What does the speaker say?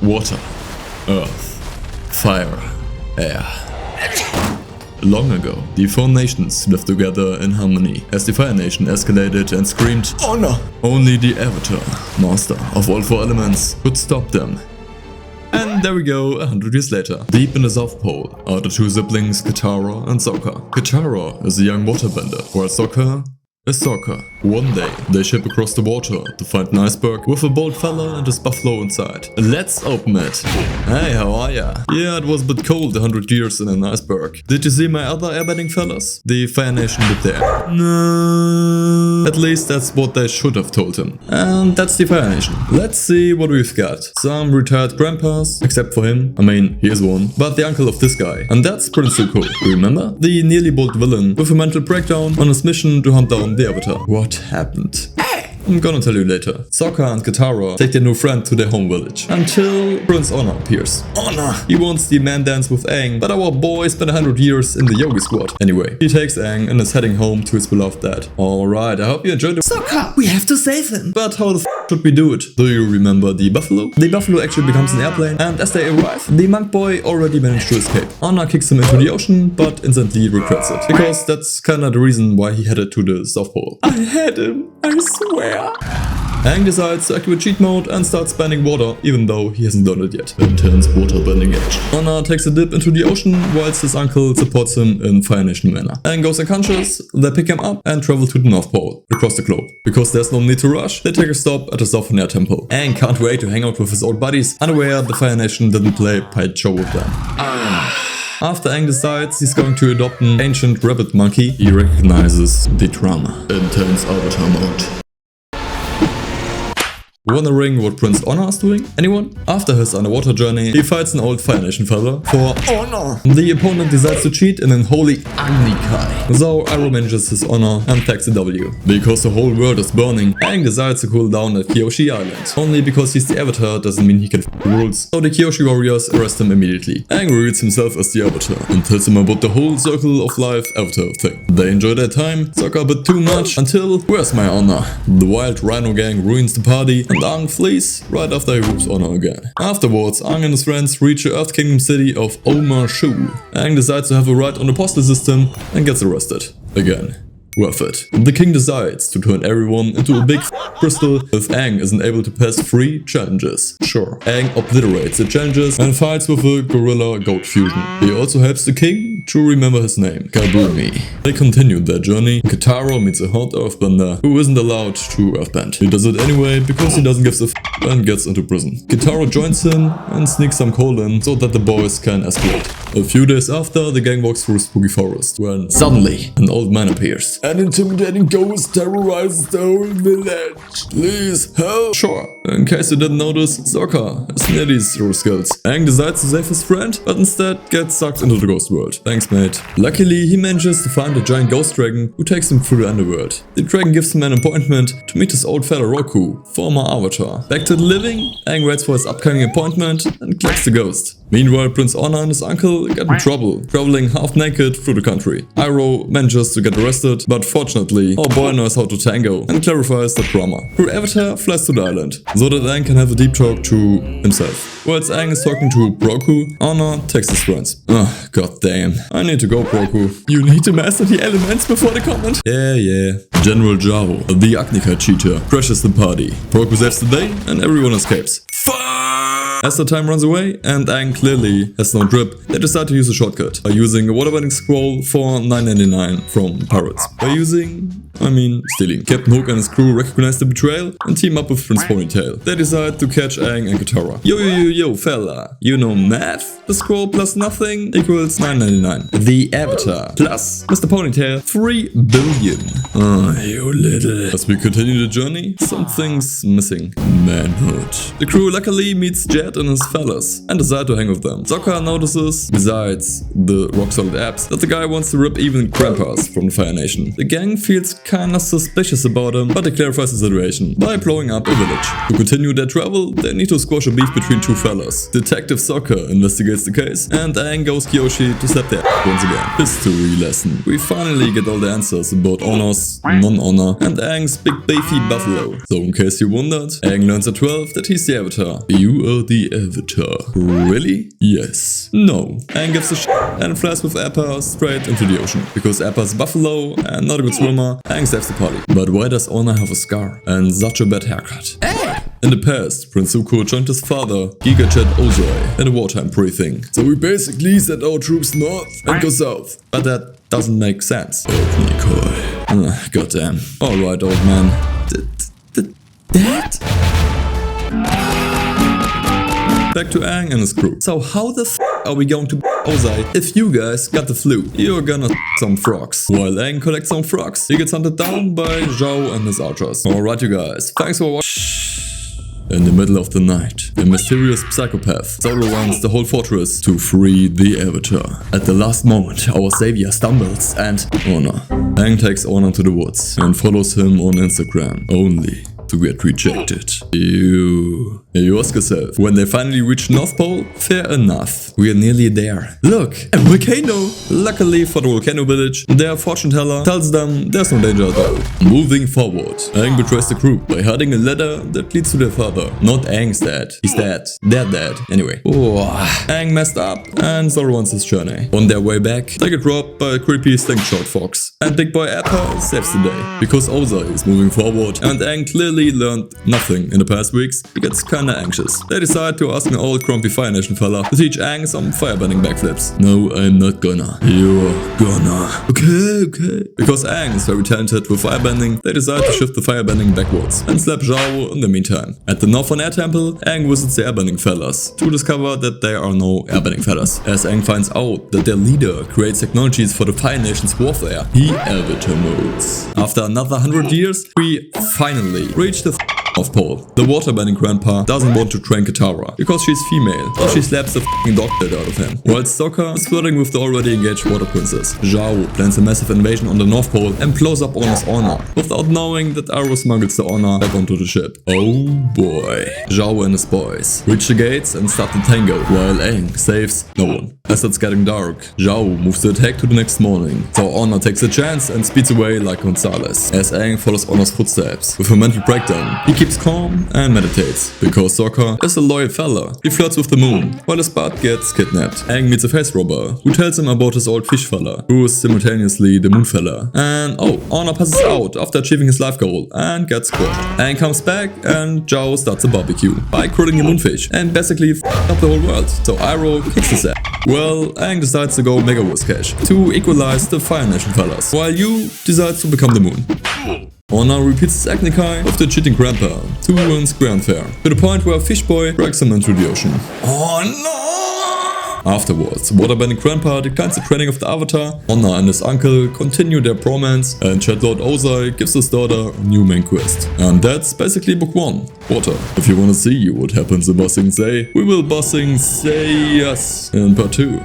water, earth, fire, air. Long ago, the four nations lived together in harmony. As the Fire Nation escalated and screamed, "Honor!" Only the Avatar, master of all four elements, could stop them. And there we go, 100 years later. Deep in the South Pole are the two siblings Katara and Sokka. Katara is a young waterbender, while Sokka is Sokka. One day, they ship across the water to find an iceberg with a bold fella and his buffalo inside. Let's open it. Hey, how are ya? Yeah, it was a bit cold 100 years in an iceberg. Did you see my other airbending fellas? The Fire Nation did there. No. At least that's what they should have told him. And that's the Fire Nation. Let's see what we've got. Some retired grandpas, except for him. I mean, he is one. But the uncle of this guy. And that's Prince Zuko. Remember? The nearly bald villain with a mental breakdown on his mission to hunt down the Avatar. What happened? I'm gonna tell you later. Sokka and Katara take their new friend to their home village. Until Prince Honor appears. Honor! He wants the man dance with Aang, but our boy spent 100 years in the Yogi Squad. Anyway, he takes Aang and is heading home to his beloved dad. Alright, I hope you enjoyed the— Sokka, we have to save him! But how the f should we do it? Do you remember the buffalo? The buffalo actually becomes an airplane, and as they arrive, the monk boy already managed to escape. Honor kicks him into the ocean, but instantly regrets it. Because that's kinda the reason why he headed to the South Pole. I had him, I swear. Aang decides to activate cheat mode and starts banning water, even though he hasn't done it yet. Intense water bending action. Honor takes a dip into the ocean, whilst his uncle supports him in Fire Nation manner. Aang goes unconscious, they pick him up and travel to the North Pole, across the globe. Because there's no need to rush, they take a stop at the Southern Air Temple. Aang can't wait to hang out with his old buddies, unaware the Fire Nation didn't play Pai Cho with them. After Aang decides he's going to adopt an ancient rabbit monkey, he recognizes the drama. Intense Avatar mode. Wondering what Prince Honor is doing? Anyone? After his underwater journey, he fights an old Fire Nation fella for honor. The opponent decides to cheat in an holy Agni Kai. So Iroh manages his honor and takes a W. Because the whole world is burning, Aang decides to cool down at Kyoshi Island. Only because he's the Avatar doesn't mean he can f*** the rules. So the Kyoshi warriors arrest him immediately. Aang reveals himself as the Avatar and tells him about the whole circle of life Avatar thing. They enjoy their time, Sokka a bit too much, until where's my honor? The wild Rhino gang ruins the party, and Aang flees right after he whoops Honor again. Afterwards, Aang and his friends reach the Earth Kingdom city of Oma Shu. Aang decides to have a ride on the postal system and gets arrested. Again. Worth it. The king decides to turn everyone into a big crystal if Aang isn't able to pass 3 challenges. Sure, Aang obliterates the challenges and fights with a gorilla goat fusion. He also helps the king to remember his name, Kabumi. They continue their journey. Katara meets a hot earthbender who isn't allowed to earthbend. He does it anyway because he doesn't give a f and gets into prison. Katara joins him and sneaks some coal in so that the boys can escalate. A few days after, the gang walks through a spooky forest when suddenly an old man appears. An intimidating ghost terrorizes the whole village. Please help. Sure. In case you didn't notice, Sokka has nearly 0 skills. Aang decides to save his friend, but instead gets sucked into the ghost world. Thanks, mate. Luckily, he manages to find a giant ghost dragon who takes him through the underworld. The dragon gives him an appointment to meet his old fellow Roku, former Avatar. Back to the living, Aang waits for his upcoming appointment and collects the ghost. Meanwhile, Prince Honor and his uncle get in trouble, traveling half naked through the country. Iroh manages to get arrested, but fortunately, our boy knows how to tango and clarifies the drama. Her avatar flies to the island, so that Aang can have a deep talk to himself. Whilst Aang is talking to Roku, Honor texts his friends. Oh, god damn. I need to go, Roku. You need to master the elements before the comment. Yeah. General Jaro, the Agnika cheater, crashes the party. Roku saves the day and everyone escapes. As the time runs away and Aang clearly has no drip, they decide to use a shortcut by using a waterbending scroll for $9.99 from pirates. Stealing. Captain Hook and his crew recognize the betrayal and team up with Prince Ponytail. They decide to catch Aang and Katara. Yo fella, you know math? The scroll plus nothing equals $9.99. The Avatar plus Mr. Ponytail 3 billion. Oh, you little. As we continue the journey, something's missing. Manhood. The crew luckily meets Jet and his fellas and decide to hang with them. Sokka notices, besides the rock solid abs, that the guy wants to rip even grandpas from the Fire Nation. The gang feels kinda suspicious about him, but he clarifies the situation by blowing up a village. To continue their travel, they need to squash a beef between 2 fellas. Detective Sokka investigates the case, and Aang goes Kyoshi to slap their once again. History lesson. We finally get all the answers about Honor's non-honor and Aang's big beefy buffalo. So in case you wondered, Aang learns at 12 that he's the Avatar. You are the the Avatar. Really? Yes. No. Aang gives a shit and flies with Appa straight into the ocean. Because Appa's a buffalo and not a good swimmer, Aang saves the party. But why does Honor have a scar and such a bad haircut? In the past, Prince Zuko joined his father, Gigachat Ozai, in a wartime briefing. So we basically sent our troops north and go south. But that doesn't make sense. Goddamn. Alright, old man. Dad? Back to Aang and his crew. So how the f are we going to Ozai if you guys got the flu? You're gonna some frogs. While Aang collects some frogs, he gets hunted down by Zhao and his archers. Alright you guys, thanks for watching. In the middle of the night, a mysterious psychopath solo runs the whole fortress to free the Avatar. At the last moment, our savior stumbles and Honor. Aang takes Honor to the woods and follows him on Instagram, only to get rejected. You ask yourself, when they finally reach North Pole, fair enough, we are nearly there. Look, a volcano! Luckily for the volcano village, their fortune teller tells them there's no danger at all. Moving forward, Aang betrays the group by hiding a ladder that leads to their father. Not Aang's dad, he's dead. They're dead. Anyway. Aang messed up and so runs his journey. On their way back, they get robbed by a creepy slingshot fox. And Big Boy Appa saves the day. Because Ozai is moving forward and Aang clearly learned nothing in the past weeks, he gets kinda anxious. They decide to ask an old grumpy Fire Nation fella to teach Aang some firebending backflips. No, I'm not gonna. You're gonna. Okay. Because Aang is very talented with firebending, they decide to shift the firebending backwards and slap Zhao in the meantime. At the Northern Air Temple, Aang visits the airbending fellas to discover that there are no airbending fellas. As Aang finds out that their leader creates technologies for the Fire Nation's warfare, he Avatar modes. After another 100 years, we finally reach the North Pole. The waterbending grandpa doesn't want to train Katara because she's female, so she slaps the f***ing dog shit out of him. While Sokka is flirting with the already engaged water princess, Zhao plans a massive invasion on the North Pole and blows up Honor's honor, without knowing that Arrow smuggles the honor back onto the ship. Oh boy. Zhao and his boys reach the gates and start the tango, while Aang saves no one. As it's getting dark, Zhao moves the attack to the next morning, so Honor takes a chance and speeds away like Gonzalez. As Aang follows Honor's footsteps with a mental breakdown, he keeps calm and meditates, because Sokka is a loyal fella. He flirts with the moon, while his bud gets kidnapped. Aang meets a face robber, who tells him about his old fish fella, who is simultaneously the moon fella. And Honor passes out after achieving his life goal and gets squashed. Aang comes back and Zhao starts a barbecue by crudding the moonfish and basically up the whole world, so Iroh kicks his ass. Well, Aang decides to go Mega Wars Cash to equalize the Fire Nation fellas, while Yu decides to become the moon. Honor repeats his Agnikai with the cheating grandpa to win Grand Fair, to the point where Fishboy drags him into the ocean. Oh no! Afterwards, Waterbending Grandpa declines the training of the Avatar, Honor and his uncle continue their bromance, and Chat Lord Ozai gives his daughter a new main quest. And that's basically book 1, Water. If you wanna see what happens in Bossing Say, we will Bossing Say yes in part 2.